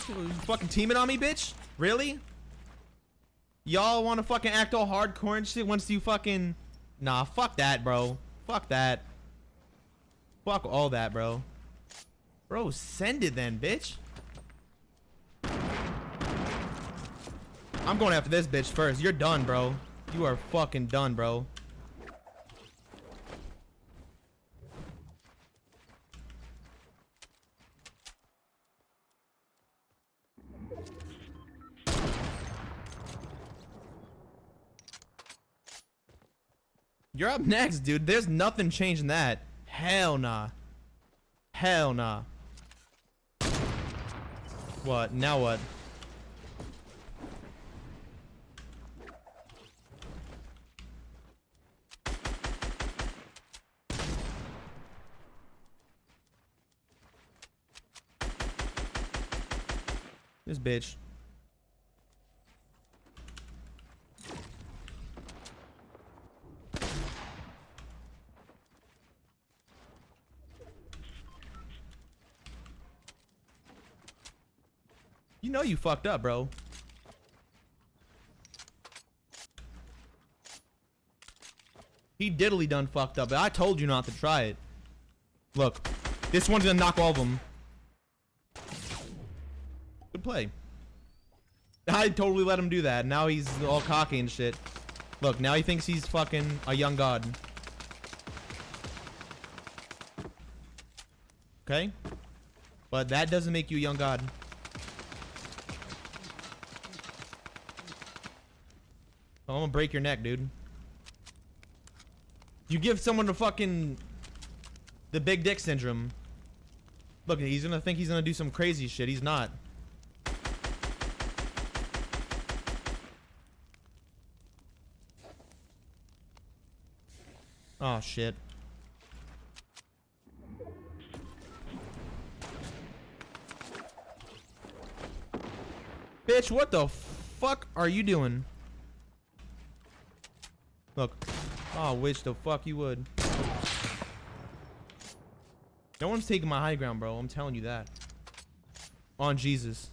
You fucking teaming on me, bitch? Really? Y'all want to fucking act all hardcore and shit once you fucking... Nah, fuck that, bro. Fuck that. Fuck all that, bro. Bro, send it then, bitch. I'm going after this bitch first. You're done, bro. You are fucking done, bro. You're up next, dude. There's nothing changing that. Hell nah. Hell nah. What? Now what? This bitch. You know you fucked up, bro. He diddly done fucked up. I told you not to try it. Look, this one's gonna knock all of them. Good play. I totally let him do that. Now he's all cocky and shit. Look, now he thinks he's fucking a young god. Okay? But that doesn't make you a young god. I'm gonna break your neck, dude. You give someone the fucking... the big dick syndrome. Look, he's gonna think he's gonna do some crazy shit. He's not. Oh, shit. Bitch, what the fuck are you doing? Look. Oh, wish the fuck you would. No one's taking my high ground, bro. I'm telling you that. On Jesus.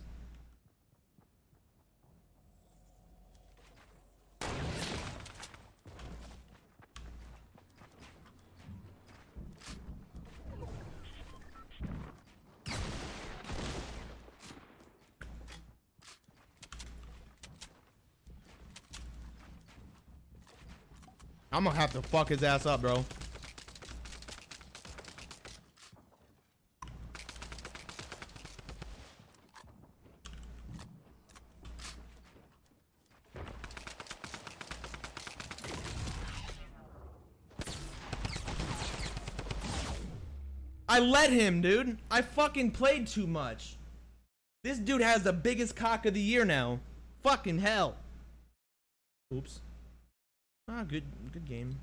I'm gonna have to fuck his ass up, bro. I let him, dude. I fucking played too much. This dude has the biggest cock of the year now. Fucking hell. Oops. Ah, good game.